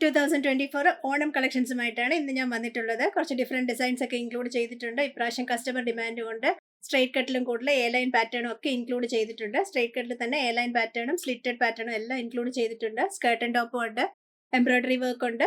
2024 ഓണം കളക്ഷൻസുമായിട്ടാണ് ഇന്ന് ഞാൻ വന്നിട്ടുള്ളത്. കുറച്ച് ഡിഫറെന്റ് ഡിസൈൻസ് ഒക്കെ ഇൻക്ലൂഡ് ചെയ്തിട്ടുണ്ട്. ഇപ്രാവശ്യം കസ്റ്റമർ ഡിമാൻഡ് കൊണ്ട് സ്ട്രൈറ്റ് കട്ടിലും കൂടുതൽ എ ലൈൻ പാറ്റേണും ഒക്കെ ഇൻക്ലൂഡ് ചെയ്തിട്ടുണ്ട്. സ്ട്രൈറ്റ് കട്ടിൽ തന്നെ എ ലൈൻ പാറ്റേണും സ്ലിറ്റഡ് പാറ്റേണും എല്ലാം ഇൻക്ലൂഡ് ചെയ്തിട്ടുണ്ട്. സ്കേർട്ട് ആൻഡ് ടോപ്പും ഉണ്ട്, എംബ്രോയിഡറി വർക്ക് ഉണ്ട്,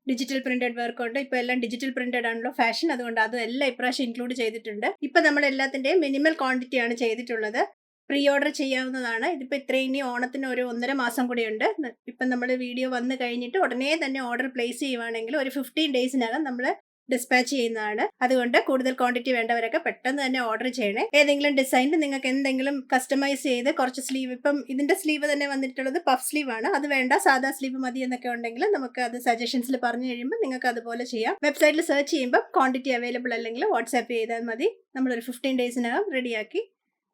ഡിജിറ്റൽ പ്രിന്റഡ് വർക്ക് ഉണ്ട്. ഇപ്പൊ എല്ലാം ഡിജിറ്റൽ പ്രിന്റഡ് ആണല്ലോ ഫാഷൻ, അതുകൊണ്ട് അതും എല്ലാം ഇപ്രാവശ്യം ഇൻക്ലൂഡ് ചെയ്തിട്ടുണ്ട്. ഇപ്പൊ നമ്മൾ എല്ലാത്തിന്റെയും മിനിമൽ ക്വാണ്ടിറ്റി ആണ് ചെയ്തിട്ടുള്ളത്. പ്രീ ഓർഡർ ചെയ്യാവുന്നതാണ്. ഇതിപ്പോൾ ഇത്രയും ഇനി ഓണത്തിന് ഒരു 1.5 മാസം കൂടി ഉണ്ട്. ഇപ്പം നമ്മൾ വീഡിയോ വന്നു കഴിഞ്ഞിട്ട് ഉടനെ തന്നെ ഓർഡർ പ്ലേസ് ചെയ്യുവാണെങ്കിൽ ഒരു 15 ഡേയ്സിനകം നമ്മൾ ഡിസ്പാച്ച് ചെയ്യുന്നതാണ്. അതുകൊണ്ട് കൂടുതൽ ക്വാണ്ടിറ്റി വേണ്ടവരൊക്കെ പെട്ടെന്ന് തന്നെ ഓർഡർ ചെയ്യണേ. ഏതെങ്കിലും ഡിസൈനിൽ നിങ്ങൾക്ക് എന്തെങ്കിലും കസ്റ്റമൈസ് ചെയ്ത് കുറച്ച് സ്ലീവ്, ഇപ്പം ഇതിന്റെ സ്ലീവ് തന്നെ വന്നിട്ടുള്ളത് പഫ് സ്ലീവ് ആണ്, അത് വേണ്ട സാധാ സ്ലീവ് മതി എന്നൊക്കെ ഉണ്ടെങ്കിൽ നമുക്ക് അത് സജഷൻസിൽ പറഞ്ഞു കഴിയുമ്പോൾ നിങ്ങൾക്ക് അതുപോലെ ചെയ്യാം. വെബ്സൈറ്റിൽ സെർച്ച് ചെയ്യുമ്പോൾ ക്വാണ്ടിറ്റി അവൈലബിൾ അല്ലെങ്കിൽ വാട്സാപ്പ് ചെയ്താൽ മതി. നമ്മളൊരു 15 ഡേയ്സിനകം റെഡിയാക്കി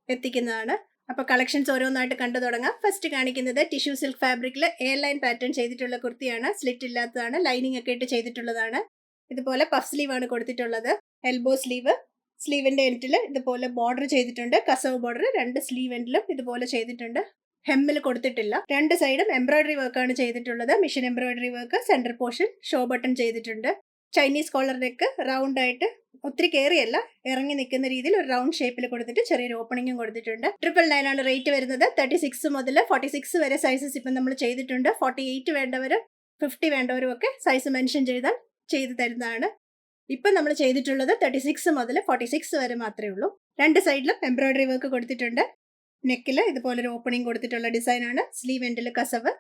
എത്തിക്കുന്നതാണ്. അപ്പോൾ കളക്ഷൻസ് ഓരോന്നായിട്ട് കണ്ടു തുടങ്ങാം. ഫസ്റ്റ് കാണിക്കുന്നത് ടിഷ്യൂ സിൽക്ക് ഫാബ്രിക്കിൽ എ ലൈൻ പാറ്റേൺ ചെയ്തിട്ടുള്ള കുർത്തിയാണ്. സ്ലിറ്റ് ഇല്ലാത്തതാണ്, ലൈനിങ് ഒക്കെ ഇട്ട് ചെയ്തിട്ടുള്ളതാണ്. ഇതുപോലെ പഫ് സ്ലീവ് ആണ് കൊടുത്തിട്ടുള്ളത്. എൽബോ സ്ലീവ്, സ്ലീവിന്റെ എൻഡിൽ ഇതുപോലെ ബോർഡർ ചെയ്തിട്ടുണ്ട്. കസവ് ബോർഡർ 2 സ്ലീവ് എൻഡിലും ഇതുപോലെ ചെയ്തിട്ടുണ്ട്. ഹെമ്മിൽ കൊടുത്തിട്ടില്ല. 2 സൈഡും എംബ്രോയിഡറി വർക്കാണ് ചെയ്തിട്ടുള്ളത്. Mission embroidery work, centre portion show button ചെയ്തിട്ടുണ്ട്. ചൈനീസ് കോളർ നെക്ക് റൗണ്ട് ആയിട്ട്, ഒത്തിരി കയറിയല്ല, ഇറങ്ങി നിൽക്കുന്ന രീതിയിൽ ഒരു റൗണ്ട് ഷേപ്പിൽ കൊടുത്തിട്ട് ചെറിയൊരു ഓപ്പണിംഗും കൊടുത്തിട്ടുണ്ട്. 999 ആണ് റേറ്റ് വരുന്നത്. 36 മുതൽ 46 വരെ സൈസസ് ഇപ്പം നമ്മൾ ചെയ്തിട്ടുണ്ട്. 48 വേണ്ടവരും 50 വേണ്ടവരും ഒക്കെ സൈസ് മെൻഷൻ ചെയ്താൽ ചെയ്തു തരുന്നതാണ്. ഇപ്പം നമ്മൾ ചെയ്തിട്ടുള്ളത് 36 മുതൽ 46 വരെ മാത്രമേ ഉള്ളൂ. 2 സൈഡിലും എംബ്രോയിഡറി വർക്ക് കൊടുത്തിട്ടുണ്ട്. നെക്കിൽ ഇതുപോലൊരു ഓപ്പണിംഗ് കൊടുത്തിട്ടുള്ള ഡിസൈനാണ്. സ്ലീവ് എൻഡിൽ കസവ്,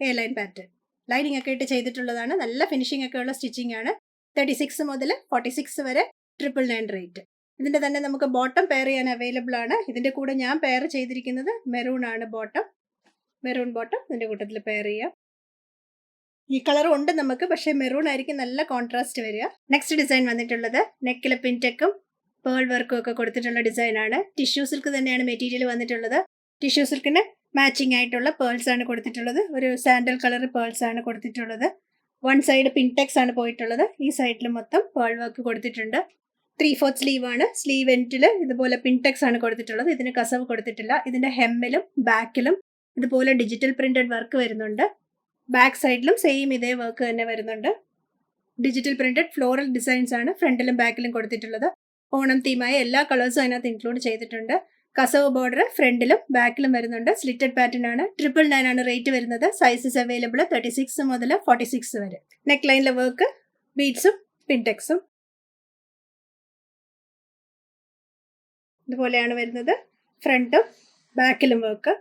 എ ലൈൻ പാറ്റേൺ, ലൈനിങ് ഒക്കെ ഇട്ട് ചെയ്തിട്ടുള്ളതാണ്. നല്ല ഫിനിഷിംഗ് ഒക്കെ ഉള്ള സ്റ്റിച്ചിങ് ആണ്. 36 മുതൽ 46 വരെ 999 റേറ്റ്. ഇതിന്റെ തന്നെ നമുക്ക് ബോട്ടം പെയർ ചെയ്യാൻ അവൈലബിൾ ആണ്. ഇതിന്റെ കൂടെ ഞാൻ പെയർ ചെയ്തിരിക്കുന്നത് മെറൂൺ ആണ് ബോട്ടം. മെറൂൺ ബോട്ടം ഇതിന്റെ കൂട്ടത്തിൽ പെയർ ചെയ്യാം. ഈ കളറും ഉണ്ട് നമുക്ക്, പക്ഷേ മെറൂൺ ആയിരിക്കും നല്ല കോൺട്രാസ്റ്റ് വരിക. നെക്സ്റ്റ് ഡിസൈൻ വന്നിട്ടുള്ളത് നെക്കിലെ പിൻടെക്കും പേൾ വർക്കും ഒക്കെ കൊടുത്തിട്ടുള്ള ഡിസൈനാണ്. ടിഷ്യൂ സിൽക്ക് തന്നെയാണ് മെറ്റീരിയൽ വന്നിട്ടുള്ളത്. ടിഷ്യൂ സിൽക്കിന് മാച്ചിങ് ആയിട്ടുള്ള പേൾസ് ആണ് കൊടുത്തിട്ടുള്ളത്. ഒരു സാൻഡൽ കളർ പേൾസ് ആണ് കൊടുത്തിട്ടുള്ളത്. 1 സൈഡ് പിൻടെക്സ് ആണ് പോയിട്ടുള്ളത്. ഈ സൈഡിൽ മൊത്തം പേൾ വർക്ക് കൊടുത്തിട്ടുണ്ട്. 3/4 സ്ലീവ് ആണ്. സ്ലീവ് എൻഡിൽ ഇതുപോലെ പിൻടെക്സ് ആണ് കൊടുത്തിട്ടുള്ളത്. ഇതിന് കസവ് കൊടുത്തിട്ടില്ല. ഇതിന്റെ ഹെമ്മിലും ബാക്കിലും ഇതുപോലെ ഡിജിറ്റൽ പ്രിന്റഡ് വർക്ക് വരുന്നുണ്ട്. ബാക്ക് സൈഡിലും സെയിം ഇതേ വർക്ക് തന്നെ വരുന്നുണ്ട്. ഡിജിറ്റൽ പ്രിന്റഡ് ഫ്ലോറൽ ഡിസൈൻസ് ആണ് ഫ്രണ്ടിലും ബാക്കിലും കൊടുത്തിട്ടുള്ളത്. ഓണം തീമായ എല്ലാ കളേഴ്സും അതിനകത്ത് ഇൻക്ലൂഡ് ചെയ്തിട്ടുണ്ട്. കസവ് ബോർഡർ ഫ്രണ്ടിലും ബാക്കിലും വരുന്നുണ്ട്. സ്ലിറ്റഡ് പാറ്റേൺ ആണ്. 999 ആണ് റേറ്റ് വരുന്നത്. സൈസസ് അവൈലബിൾ 36 മുതൽ 46 വരെ. നെക്ക് ലൈനിലെ വർക്ക് ബീഡ്സും പിൻടെക്സും ഇതുപോലെയാണ് വരുന്നത്. ഫ്രണ്ടും ബാക്കിലും വർക്ക്.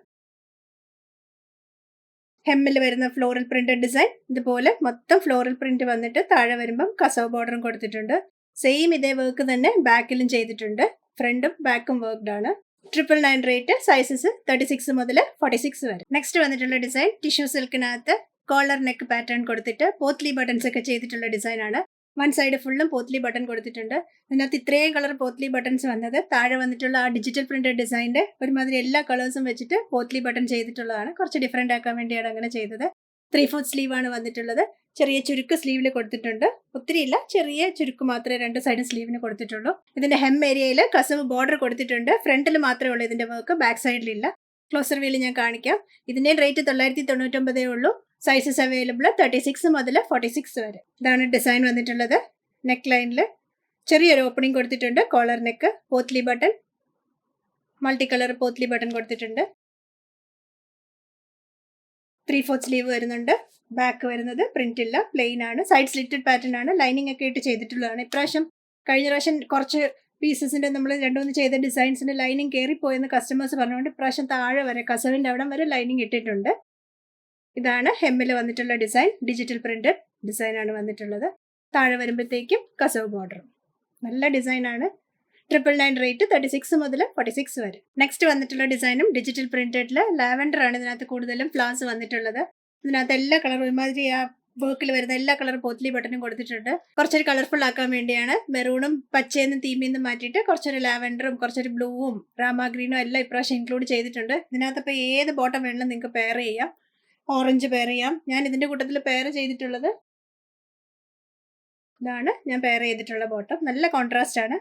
ഹെമ്മിൽ വരുന്ന ഫ്ലോറൽ പ്രിന്റഡ് ഡിസൈൻ ഇതുപോലെ മൊത്തം ഫ്ലോറൽ പ്രിന്റ് വന്നിട്ട് താഴെ വരുമ്പം കസവ് ബോർഡറും കൊടുത്തിട്ടുണ്ട്. സെയിം ഇതേ വർക്ക് തന്നെ ബാക്കിലും ചെയ്തിട്ടുണ്ട്. ഫ്രണ്ടും ബാക്കും വർക്ക്ഡ് ആണ്. 999 റേറ്റ്. സൈസസ് 36 മുതൽ 46 വരെ. നെക്സ്റ്റ് വന്നിട്ടുള്ള ഡിസൈൻ ടിഷ്യൂ സിൽക്കിനകത്ത് കോളർ നെക്ക് പാറ്റേൺ കൊടുത്തിട്ട് പോത്ലി ബട്ടൺസ് ഒക്കെ ചെയ്തിട്ടുള്ള ഡിസൈൻ ആണ്. 1 സൈഡ് ഫുള്ളും പോത്ലി ബട്ടൺ കൊടുത്തിട്ടുണ്ട്. ഇതിനകത്ത് ഇത്രയും കളർ പോത്ലി ബട്ടൺസ് വന്നത് താഴെ വന്നിട്ടുള്ള ആ ഡിജിറ്റൽ പ്രിന്റഡ് ഡിസൈനിന്റെ ഒരുമാതിരി എല്ലാ കളേഴ്സും വെച്ചിട്ട് പോത്ലി ബട്ടൺ ചെയ്തിട്ടുള്ളതാണ്. കുറച്ച് ഡിഫറെന്റ് ആക്കാൻ വേണ്ടിയാണ് അങ്ങനെ ചെയ്തത്. 3/4 സ്ലീവ് ആണ് വന്നിട്ടുള്ളത്. ചെറിയ ചുരുക്ക് സ്ലീവിൽ കൊടുത്തിട്ടുണ്ട്. ഒത്തിരി ഇല്ല, ചെറിയ ചുരുക്ക് മാത്രമേ 2 സൈഡ് സ്ലീവിന് കൊടുത്തിട്ടുള്ളൂ. ഇതിന്റെ ഹെം ഏരിയയിൽ കസവ് ബോർഡർ കൊടുത്തിട്ടുണ്ട്. ഫ്രണ്ടിൽ മാത്രമേ ഉള്ളൂ ഇതിന്റെ വർക്ക്, ബാക്ക് സൈഡിലില്ല. ക്ലോസർ വ്യൂവിൽ ഞാൻ കാണിക്കാം. ഇതിന്റെ റേറ്റ് 999 ഉള്ളൂ. സൈസസ് അവൈലബിൾ 36 മുതൽ 46 വരെ. ഇതാണ് ഡിസൈൻ വന്നിട്ടുള്ളത്. നെക്ക് ലൈനിൽ ചെറിയൊരു ഓപ്പണിംഗ് കൊടുത്തിട്ടുണ്ട്. Collar neck, potli button, multi colour potli button കൊടുത്തിട്ടുണ്ട്. 3/4 സ്ലീവ് വരുന്നുണ്ട്. ബാക്ക് വരുന്നത് പ്രിന്റ് ഇല്ല, പ്ലെയിൻ ആണ്. സൈഡ് സ്ലിറ്റഡ് പാറ്റേൺ ആണ്. ലൈനിങ് ഒക്കെ ഇട്ട് ചെയ്തിട്ടുള്ളതാണ്. ഇപ്രാവശ്യം കഴിഞ്ഞ പ്രാവശ്യം കുറച്ച് പീസസിന്റെ നമ്മൾ 2-3 ചെയ്ത ഡിസൈൻസിന്റെ ലൈനിങ് കയറിപ്പോയെന്ന് കസ്റ്റമേഴ്സ് പറഞ്ഞുകൊണ്ട് ഇപ്രാവശ്യം താഴെ വരെ കസവിന്റെ അവിടം വരെ ലൈനിങ് ഇട്ടിട്ടുണ്ട്. ഇതാണ് ഹെമ്മിൽ വന്നിട്ടുള്ള ഡിസൈൻ. ഡിജിറ്റൽ പ്രിന്റഡ് ഡിസൈൻ ആണ് വന്നിട്ടുള്ളത്. താഴെ വരുമ്പോഴത്തേക്കും കസവ് ബോർഡറും. നല്ല ഡിസൈൻ ആണ്. 999 റേറ്റ്. 36 മുതൽ 46 വരെ. നെക്സ്റ്റ് വന്നിട്ടുള്ള ഡിസൈനും ഡിജിറ്റൽ പ്രിന്റഡില് ലാവൻഡർ ആണ് ഇതിനകത്ത് കൂടുതലും ഫ്ലവേഴ്സ് വന്നിട്ടുള്ളത്. ഇതിനകത്ത് എല്ലാ കളറും ഒരുമാതിരി ആ വർക്കിൽ വരുന്ന എല്ലാ കളർ പോത്ലി ബട്ടണും കൊടുത്തിട്ടുണ്ട്. കുറച്ചൊരു കളർഫുൾ ആക്കാൻ വേണ്ടിയാണ്. മെറൂണും പച്ചയെന്നും തീമിന്നും മാറ്റിയിട്ട് കുറച്ചൊരു ലാവൻഡറും കുറച്ചൊരു ബ്ലൂവും രാമ ഗ്രീനും എല്ലാം ഇപ്രാവശ്യം ഇൻക്ലൂഡ് ചെയ്തിട്ടുണ്ട്. ഇതിനകത്ത് ഇപ്പോൾ ഏത് ബോട്ടം വേണമെങ്കിലും നിങ്ങൾക്ക് പെയർ ചെയ്യാം. ഓറഞ്ച് പെയർ ചെയ്യാം. ഞാൻ ഇതിന്റെ കൂട്ടത്തിൽ പെയർ ചെയ്തിട്ടുള്ളത് ഇതാണ്. ഞാൻ പെയർ ചെയ്തിട്ടുള്ള ബോട്ടം നല്ല കോൺട്രാസ്റ്റ് ആണ്.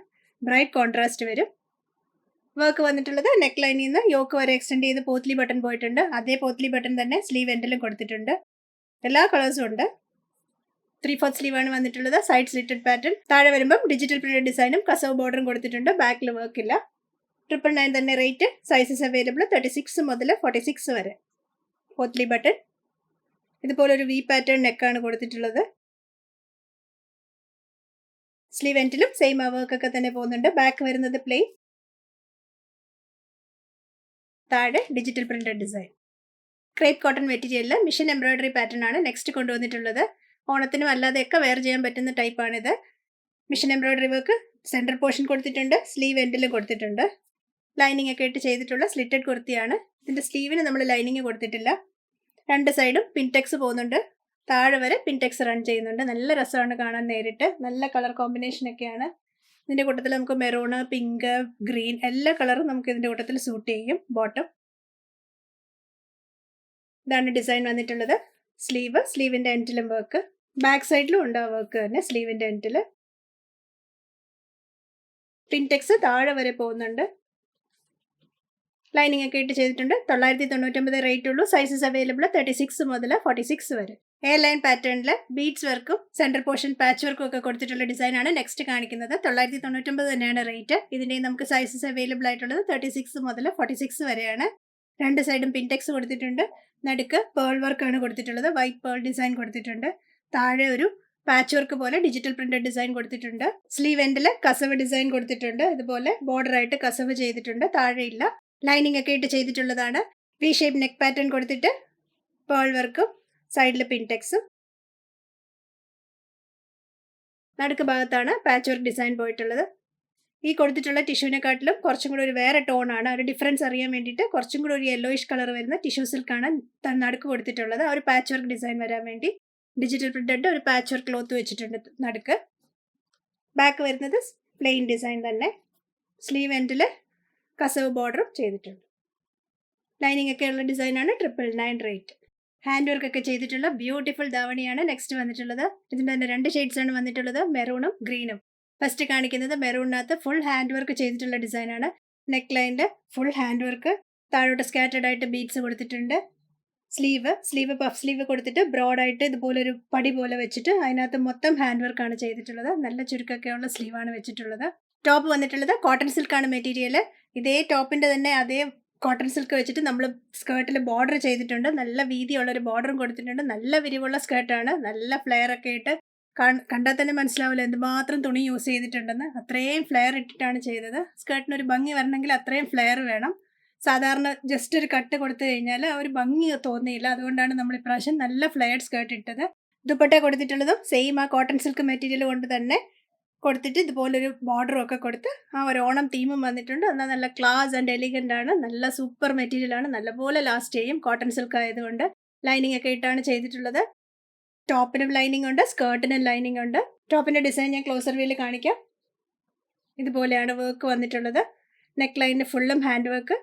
ബ്രൈറ്റ് കോൺട്രാസ്റ്റ് വരും. വർക്ക് വന്നിട്ടുള്ളത് നെക്ക് ലൈനിൽ നിന്ന് യോക്ക് വരെ എക്സ്റ്റെൻഡ് ചെയ്ത് പോത്ലി ബട്ടൺ പോയിട്ടുണ്ട്. അതേ പോത്ലി ബട്ടൺ തന്നെ സ്ലീവ് എൻഡിലും കൊടുത്തിട്ടുണ്ട്. എല്ലാ കളേഴ്സും ഉണ്ട്. 3/4 സ്ലീവാണ് വന്നിട്ടുള്ളത്. Side slitted pattern. താഴെ വരുമ്പം ഡിജിറ്റൽ പ്രിന്റഡ് ഡിസൈനും കസവ് ബോർഡറും കൊടുത്തിട്ടുണ്ട്. ബാക്കിൽ വർക്ക് ഇല്ല. 999 തന്നെ റേറ്റ്. സൈസസ് അവൈലബിൾ 36 മുതൽ 46 വരെ. പോത്ലി ബട്ടൺ. ഇതുപോലെ ഒരു വി പാറ്റേൺ നെക്കാണ് കൊടുത്തിട്ടുള്ളത്. സ്ലീവ് എൻഡിലും സെയിം ആ വർക്കൊക്കെ തന്നെ പോകുന്നുണ്ട്. ബാക്ക് വരുന്നത് പ്ലെയിൻ. താഴെ digital printed design. Crepe cotton മെറ്റീരിയലിൽ മിഷൻ എംബ്രോയിഡറി പാറ്റേൺ ആണ് നെക്സ്റ്റ് കൊണ്ടുവന്നിട്ടുള്ളത്. ഓണത്തിനും അല്ലാതെയൊക്കെ വെയർ ചെയ്യാൻ പറ്റുന്ന ടൈപ്പാണിത്. Machine embroidery work centre portion കൊടുത്തിട്ടുണ്ട്. സ്ലീവ് എൻഡിലും കൊടുത്തിട്ടുണ്ട്. ലൈനിങ് ഒക്കെ ഇട്ട് ചെയ്തിട്ടുള്ള സ്ലിറ്റഡ് കുർത്തിയാണ്. ഇതിൻ്റെ സ്ലീവിന് നമ്മൾ ലൈനിങ് കൊടുത്തിട്ടില്ല. രണ്ട് സൈഡും പിൻടെക്സ് പോകുന്നുണ്ട്. താഴെ വരെ പിൻടെക്സ് റൺ ചെയ്യുന്നുണ്ട്. നല്ല രസമാണ് കാണാൻ നേരിട്ട്. നല്ല കളർ കോമ്പിനേഷൻ ഒക്കെയാണ്. ഇതിൻ്റെ കൂട്ടത്തിൽ നമുക്ക് മെറൂണ്, പിങ്ക്, ഗ്രീൻ എല്ലാ കളറും നമുക്ക് ഇതിൻ്റെ കൂട്ടത്തിൽ സൂട്ട് ചെയ്യും. ബോട്ടം ഇതാണ് ഡിസൈൻ വന്നിട്ടുള്ളത്. സ്ലീവിൻ്റെ എൻഡിലും വർക്ക്. ബാക്ക് സൈഡിലും ഉണ്ട് ആ വർക്ക് തന്നെ സ്ലീവിൻ്റെ എൻഡിൽ. പിൻടെക്സ് താഴെ വരെ പോകുന്നുണ്ട്. ലൈനിങ് ഒക്കെ ഇട്ട് ചെയ്തിട്ടുണ്ട്. 999 റേറ്റ് ഉള്ളൂ. സൈസസ് അവൈലബിൾ 36 മുതൽ 46 വരെ. എ ലൈൻ പാറ്റേണിൽ ബീഡ്സ് വർക്കും സെൻറ്റർ പോർഷൻ പാച്ച് വർക്കും ഒക്കെ കൊടുത്തിട്ടുള്ള ഡിസൈനാണ് നെക്സ്റ്റ് കാണിക്കുന്നത്. 999 തന്നെയാണ് റേറ്റ്. ഇതിൻ്റെ നമുക്ക് സൈസസ് അവൈലബിൾ ആയിട്ടുള്ളത് 36 മുതൽ 46 വരെയാണ്. രണ്ട് സൈഡും പിൻടെക്സ് കൊടുത്തിട്ടുണ്ട്. നടുക്ക് പേൾ വർക്കാണ് കൊടുത്തിട്ടുള്ളത്. വൈറ്റ് പേൾ ഡിസൈൻ കൊടുത്തിട്ടുണ്ട്. താഴെ ഒരു പാച്ച് വർക്ക് പോലെ ഡിജിറ്റൽ പ്രിന്റഡ് ഡിസൈൻ കൊടുത്തിട്ടുണ്ട്. സ്ലീവ് എൻഡിൽ കസവ് ഡിസൈൻ കൊടുത്തിട്ടുണ്ട്. ഇതുപോലെ ബോർഡർ ആയിട്ട് കസവ് ചെയ്തിട്ടുണ്ട്. താഴെ ഇല്ല. ലൈനിങ് ഒക്കെ ഇട്ട് ചെയ്തിട്ടുള്ളതാണ്. വി ഷേപ്പ് നെക്ക് പാറ്റേൺ കൊടുത്തിട്ട് പേൾ വർക്കും സൈഡിൽ പിൻടെക്സും. നടുക്ക് ഭാഗത്താണ് പാച്ച് വർക്ക് ഡിസൈൻ പോയിട്ടുള്ളത്. ഈ കൊടുത്തിട്ടുള്ള ടിഷ്യൂവിനെക്കാട്ടിലും കുറച്ചും കൂടി ഒരു വേറെ ടോണാണ്. ഒരു ഡിഫറൻസ് അറിയാൻ വേണ്ടിയിട്ട് കുറച്ചും കൂടി ഒരു യെല്ലോയിഷ് കളർ വരുന്ന ടിഷ്യൂ സിൽക്കാണ് നടുക്ക് കൊടുത്തിട്ടുള്ളത്. ഒരു പാച്ച് വർക്ക് ഡിസൈൻ വരാൻ വേണ്ടി ഡിജിറ്റൽ പ്രിന്റഡ് ഒരു പാച്ച് വർക്ക് ക്ലോത്ത് വെച്ചിട്ടുണ്ട് നടുക്ക്. ബാക്ക് വരുന്നത് പ്ലെയിൻ ഡിസൈൻ തന്നെ. സ്ലീവ് എൻഡിൽ കസവ് ബോർഡറും ചെയ്തിട്ടുണ്ട്. ലൈനിങ് ഒക്കെ ഉള്ള ഡിസൈനാണ്. 999 റേറ്റ്. ഹാൻഡ് വർക്ക് ഒക്കെ ചെയ്തിട്ടുള്ള ബ്യൂട്ടിഫുൾ ധാവണിയാണ് നെക്സ്റ്റ് വന്നിട്ടുള്ളത്. ഇതിൻ്റെ തന്നെ 2 ഷെയ്ഡ്സ് ആണ് വന്നിട്ടുള്ളത്. മെറൂണും ഗ്രീനും. ഫസ്റ്റ് കാണിക്കുന്നത് മെറൂണിനകത്ത് ഫുൾ ഹാൻഡ് വർക്ക് ചെയ്തിട്ടുള്ള ഡിസൈനാണ്. നെക്ക് ലൈനിൽ ഫുൾ ഹാൻഡ് വർക്ക്. താഴോട്ട് സ്കാറ്റേഡ് ആയിട്ട് ബീഡ്സ് കൊടുത്തിട്ടുണ്ട്. സ്ലീവ് പഫ് സ്ലീവ് കൊടുത്തിട്ട് ബ്രോഡായിട്ട് ഇതുപോലൊരു പടി പോലെ വെച്ചിട്ട് അതിനകത്ത് മൊത്തം ഹാൻഡ് വർക്കാണ് ചെയ്തിട്ടുള്ളത്. നല്ല ചുരുക്കൊക്കെയുള്ള സ്ലീവാണ് വെച്ചിട്ടുള്ളത്. ടോപ്പ് വന്നിട്ടുള്ളത് കോട്ടൺ സിൽക്കാണ് മെറ്റീരിയൽ. ഇതേ ടോപ്പിൻ്റെ തന്നെ അതേ കോട്ടൺ സിൽക്ക് വെച്ചിട്ട് നമ്മൾ സ്കേർട്ടിൽ ബോർഡർ ചെയ്തിട്ടുണ്ട്. നല്ല വീതിയുള്ളൊരു ബോർഡറും കൊടുത്തിട്ടുണ്ട്. നല്ല വിരിവുള്ള സ്കേർട്ടാണ്. നല്ല ഫ്ലെയർ ഒക്കെ ഇട്ട് കണ്ടാൽ തന്നെ മനസ്സിലാവില്ല എന്തുമാത്രം തുണി യൂസ് ചെയ്തിട്ടുണ്ടെന്ന്. അത്രയും ഫ്ലെയർ ഇട്ടിട്ടാണ് ചെയ്തത്. സ്കേർട്ടിനൊരു ഭംഗി വരണമെങ്കിൽ അത്രയും ഫ്ലെയർ വേണം. സാധാരണ ജസ്റ്റ് ഒരു കട്ട് കൊടുത്തു കഴിഞ്ഞാൽ ആ ഒരു ഭംഗി തോന്നിയില്ല. അതുകൊണ്ടാണ് നമ്മൾ ഇപ്രാവശ്യം നല്ല ഫ്ലെയർഡ് സ്കേർട്ട് ഇട്ടത്. ദുപ്പട്ട കൊടുത്തിട്ടുള്ളതും സെയിം ആ കോട്ടൺ സിൽക്ക് മെറ്റീരിയൽ കൊണ്ട് തന്നെ കൊടുത്തിട്ട് ഇതുപോലൊരു ബോർഡറും ഒക്കെ കൊടുത്ത് ആ ഒരു ഓണം തീമും വന്നിട്ടുണ്ട്. എന്നാൽ നല്ല ക്ലാസ് ആൻഡ് എലിഗൻ്റ് ആണ്. നല്ല സൂപ്പർ മെറ്റീരിയലാണ്. നല്ലപോലെ ലാസ്റ്റ് ചെയ്യും. കോട്ടൺ സിൽക്ക് ആയതുകൊണ്ട് ലൈനിങ് ഒക്കെ ഇട്ടാണ് ചെയ്തിട്ടുള്ളത്. ടോപ്പിനും ലൈനിങ് ഉണ്ട്, സ്കേർട്ടിനും ലൈനിങ് ഉണ്ട്. ടോപ്പിൻ്റെ ഡിസൈൻ ഞാൻ ക്ലോസർ വ്യൂവിൽ കാണിക്കാം. ഇതുപോലെയാണ് വർക്ക് വന്നിട്ടുള്ളത്. നെക്ക് ലൈനിന് ഫുള്ളും ഹാൻഡ് വർക്ക്,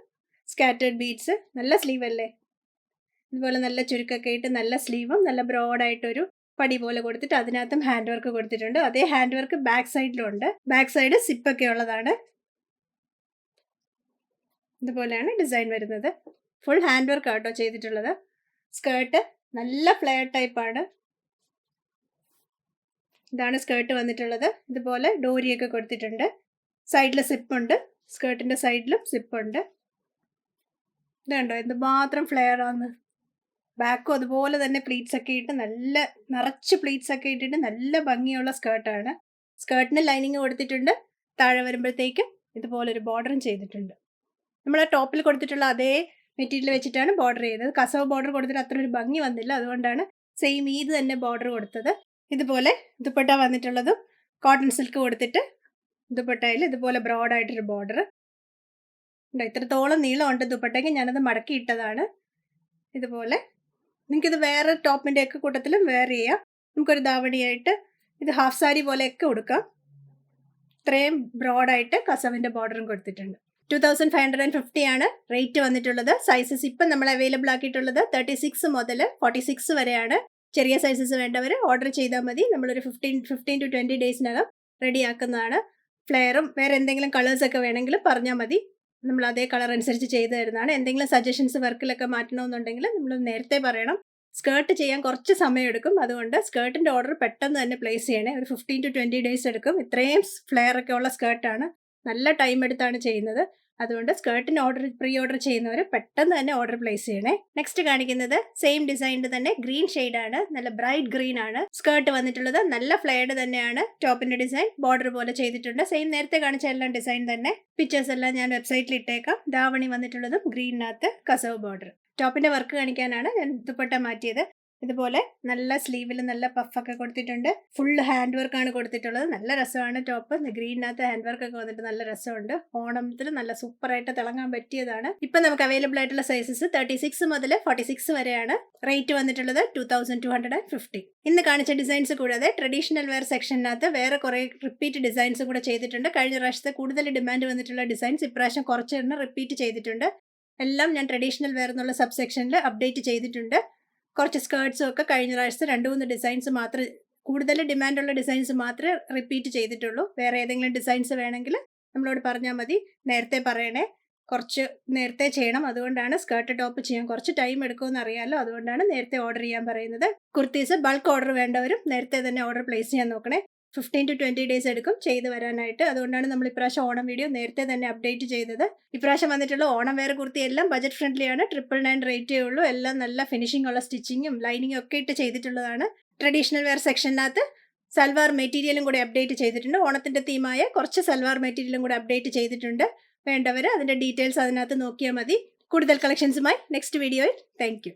സ്കാറ്റേഡ് ബീഡ്സ്. നല്ല സ്ലീവ് അല്ലേ? ഇതുപോലെ നല്ല ചുരുക്കൊക്കെ ഇട്ട് നല്ല സ്ലീവും നല്ല ബ്രോഡായിട്ടൊരു പടി പോലെ കൊടുത്തിട്ട് അതിനകത്തും ഹാൻഡ് വർക്ക് കൊടുത്തിട്ടുണ്ട്. അതേ ഹാൻഡ് വർക്ക് ബാക്ക് സൈഡിലും ഉണ്ട്. ബാക്ക് സൈഡ് സിപ്പൊക്കെ ഉള്ളതാണ്. ഇതുപോലെയാണ് ഡിസൈൻ വരുന്നത്. ഫുൾ ഹാൻഡ് വർക്ക് ആട്ടോ ചെയ്തിട്ടുള്ളത്. സ്കേർട്ട് നല്ല ഫ്ലെയർ ടൈപ്പാണ്. ഇതാണ് സ്കേർട്ട് വന്നിട്ടുള്ളത്. ഇതുപോലെ ഡോരിയൊക്കെ കൊടുത്തിട്ടുണ്ട്. സൈഡിൽ സിപ്പുണ്ട്. സ്കേർട്ടിൻ്റെ സൈഡിലും സിപ്പുണ്ട്. ഇതുണ്ടോ എന്തുമാത്രം ഫ്ലെയർ ആണ്. ബാക്കും അതുപോലെ തന്നെ പ്ലീറ്റ്സ് ഒക്കെ ഇട്ട് നല്ല നിറച്ച് പ്ലീറ്റ്സ് ഒക്കെ ഇട്ടിട്ട് നല്ല ഭംഗിയുള്ള സ്കേർട്ടാണ്. സ്കേർട്ടിന് ലൈനിങ് കൊടുത്തിട്ടുണ്ട്. താഴെ വരുമ്പോഴത്തേക്കും ഇതുപോലൊരു ബോർഡറും ചെയ്തിട്ടുണ്ട്. നമ്മൾ ആ ടോപ്പിൽ കൊടുത്തിട്ടുള്ള അതേ മെറ്റീരിയൽ വെച്ചിട്ടാണ് ബോർഡർ ചെയ്തത്. കസവ് ബോർഡർ കൊടുത്തിട്ട് അത്ര ഒരു ഭംഗി വന്നില്ല. അതുകൊണ്ടാണ് സെയിം ഇത് തന്നെ ബോർഡർ കൊടുത്തത്. ഇതുപോലെ ദുപ്പട്ട വന്നിട്ടുള്ളതും കോട്ടൺ സിൽക്ക് കൊടുത്തിട്ട് ദുപ്പട്ടയിൽ ഇതുപോലെ ബ്രോഡായിട്ടൊരു ബോർഡർ. ഇത്രത്തോളം നീളമുണ്ട് ദുപ്പട്ടയ്ക്ക്. ഞാനത് മടക്കി ഇട്ടതാണ്. ഇതുപോലെ നിങ്ങൾക്കിത് വേറെ ടോപ്പിൻ്റെ ഒക്കെ കൂട്ടത്തിലും വെയർ ചെയ്യാം. നമുക്കൊരു ധാവണിയായിട്ട് ഇത് ഹാഫ് സാരി പോലെയൊക്കെ കൊടുക്കാം. ഇത്രയും ബ്രോഡായിട്ട് കസവിൻ്റെ ബോർഡറും കൊടുത്തിട്ടുണ്ട്. 2550 ആണ് റേറ്റ് വന്നിട്ടുള്ളത്. സൈസസ് ഇപ്പം നമ്മൾ അവൈലബിൾ ആക്കിയിട്ടുള്ളത് 36 മുതൽ 46 വരെയാണ്. ചെറിയ സൈസസ് വേണ്ടവർ ഓർഡർ ചെയ്താൽ മതി. നമ്മളൊരു 15 to 20 ഡേയ്സിനകം റെഡിയാക്കുന്നതാണ്. ഫ്ലെയറും വേറെ എന്തെങ്കിലും കളേഴ്സൊക്കെ വേണമെങ്കിൽ പറഞ്ഞാൽ മതി. നമ്മൾ അതേ കളർ അനുസരിച്ച് ചെയ്തു തരുന്നതാണ്. എന്തെങ്കിലും സജഷൻസ് വർക്കിലൊക്കെ മാറ്റണമെന്നുണ്ടെങ്കിൽ നമ്മൾ നേരത്തെ പറയണം. സ്കേർട്ട് ചെയ്യാൻ കുറച്ച് സമയമെടുക്കും. അതുകൊണ്ട് സ്കേർട്ടിൻ്റെ ഓർഡർ പെട്ടെന്ന് തന്നെ പ്ലേസ് ചെയ്യണേ. ഒരു 15 to 20 ഡേയ്സ് എടുക്കും. ഇത്രയും ഫ്ലെയർ ഒക്കെ ഉള്ള സ്കേർട്ടാണ്. നല്ല ടൈം എടുത്താണ് ചെയ്യുന്നത്. അതുകൊണ്ട് സ്കേർട്ടിന് പ്രീ ഓർഡർ ചെയ്യുന്നവർ പെട്ടെന്ന് തന്നെ ഓർഡർ പ്ലേസ് ചെയ്യണേ. നെക്സ്റ്റ് കാണിക്കുന്നത് സെയിം ഡിസൈനിൽ തന്നെ ഗ്രീൻ ഷെയ്ഡാണ്. നല്ല ബ്രൈറ്റ് ഗ്രീൻ ആണ് സ്കേർട്ട് വന്നിട്ടുള്ളത്. നല്ല ഫ്ലെയർഡ് തന്നെയാണ്. ടോപ്പിന്റെ ഡിസൈൻ ബോർഡർ പോലെ ചെയ്തിട്ടുണ്ട്. സെയിം നേരത്തെ കാണിച്ച എല്ലാം ഡിസൈൻ തന്നെ. പിക്ചേഴ്സ് എല്ലാം ഞാൻ വെബ്സൈറ്റിൽ ഇട്ടേക്കാം. ദാവണി വന്നിട്ടുള്ളതും ഗ്രീനിനകത്ത് കസവ് ബോർഡർ. ടോപ്പിന്റെ വർക്ക് കാണിക്കാനാണ് ഞാൻ ദുപ്പട്ട മാറ്റിയത്. ഇതുപോലെ നല്ല സ്ലീവിൽ നല്ല പഫൊക്കെ കൊടുത്തിട്ടുണ്ട്. ഫുൾ ഹാൻഡ് വർക്കാണ് കൊടുത്തിട്ടുള്ളത്. നല്ല രസമാണ് ടോപ്പ്. ഗ്രീനിനകത്ത് ഹാൻഡ് വർക്ക് ഒക്കെ വന്നിട്ട് നല്ല രസമുണ്ട്. ഓണത്തിന് നല്ല സൂപ്പറായിട്ട് തിളങ്ങാൻ പറ്റിയതാണ്. ഇപ്പം നമുക്ക് അവൈലബിൾ ആയിട്ടുള്ള സൈസസ് 36 മുതൽ 46 വരെയാണ്. റേറ്റ് വന്നിട്ടുള്ളത് 2250. ഇന്ന് കാണിച്ച ഡിസൈൻസ് കൂടാതെ ട്രഡീഷണൽ വെയർ സെക്ഷനകത്ത് വേറെ കുറെ റിപ്പീറ്റ് ഡിസൈൻസും കൂടെ ചെയ്തിട്ടുണ്ട്. കഴിഞ്ഞ പ്രാവശ്യത്തെ കൂടുതൽ ഡിമാൻഡ് വന്നിട്ടുള്ള ഡിസൈൻസ് ഇപ്രാവശ്യം കുറച്ചെണ്ണം റിപ്പീറ്റ് ചെയ്തിട്ടുണ്ട്. എല്ലാം ഞാൻ ട്രഡീഷണൽ വെയർ എന്നുള്ള സബ് സെക്ഷനിൽ അപ്ഡേറ്റ് ചെയ്തിട്ടുണ്ട്. കുറച്ച് സ്കേർട്സും ഒക്കെ കഴിഞ്ഞ പ്രാവശ്യത്തെ 2-3 ഡിസൈൻസ് മാത്രമേ, കൂടുതൽ ഡിമാൻഡുള്ള ഡിസൈൻസ് മാത്രമേ റിപ്പീറ്റ് ചെയ്തിട്ടുള്ളൂ. വേറെ ഏതെങ്കിലും ഡിസൈൻസ് വേണമെങ്കിൽ നമ്മളോട് പറഞ്ഞാൽ മതി. നേരത്തെ പറയണേ, കുറച്ച് നേരത്തെ ചെയ്യണം. അതുകൊണ്ടാണ് സ്കേർട്ട് ടോപ്പ് ചെയ്യാൻ കുറച്ച് ടൈം എടുക്കുമെന്ന് അറിയാമല്ലോ. അതുകൊണ്ടാണ് നേരത്തെ ഓർഡർ ചെയ്യാൻ പറയുന്നത്. കുർത്തീസ് ബൾക്ക് ഓർഡർ വേണ്ടവരും നേരത്തെ തന്നെ ഓർഡർ പ്ലേസ് ചെയ്യാൻ നോക്കണേ. 15 to 20 ഡേയ്സ് എടുക്കും ചെയ്ത് വരാനായിട്ട്. അതുകൊണ്ടാണ് നമ്മൾ ഇപ്രാവശ്യം ഓണം വീഡിയോ നേരത്തെ തന്നെ അപ്ഡേറ്റ് ചെയ്തത്. ഇപ്രാവശ്യം വന്നിട്ടുള്ള ഓണം വെയർ കുർത്തി എല്ലാം ബജറ്റ് ഫ്രണ്ട്ലി ആണ്. 999 റേറ്റേ ഉള്ളൂ. എല്ലാം നല്ല ഫിനിഷിംഗ് ഉള്ള സ്റ്റിച്ചിങ്ങും ലൈനിങ്ങും ഒക്കെ ഇട്ട് ചെയ്തിട്ടുള്ളതാണ്. ട്രഡീഷണൽ വെയർ സെക്ഷനകത്ത് സൽവാർ മെറ്റീരിയലും കൂടെ അപ്ഡേറ്റ് ചെയ്തിട്ടുണ്ട്. ഓണത്തിന്റെ തീമായ കുറച്ച് സൽവാർ മെറ്റീരിയലും കൂടെ അപ്ഡേറ്റ് ചെയ്തിട്ടുണ്ട്. വേണ്ടവർ അതിന്റെ ഡീറ്റെയിൽസ് അതിനകത്ത് നോക്കിയാൽ മതി. കൂടുതൽ കളക്ഷൻസുമായി നെക്സ്റ്റ് വീഡിയോയിൽ. Thank you.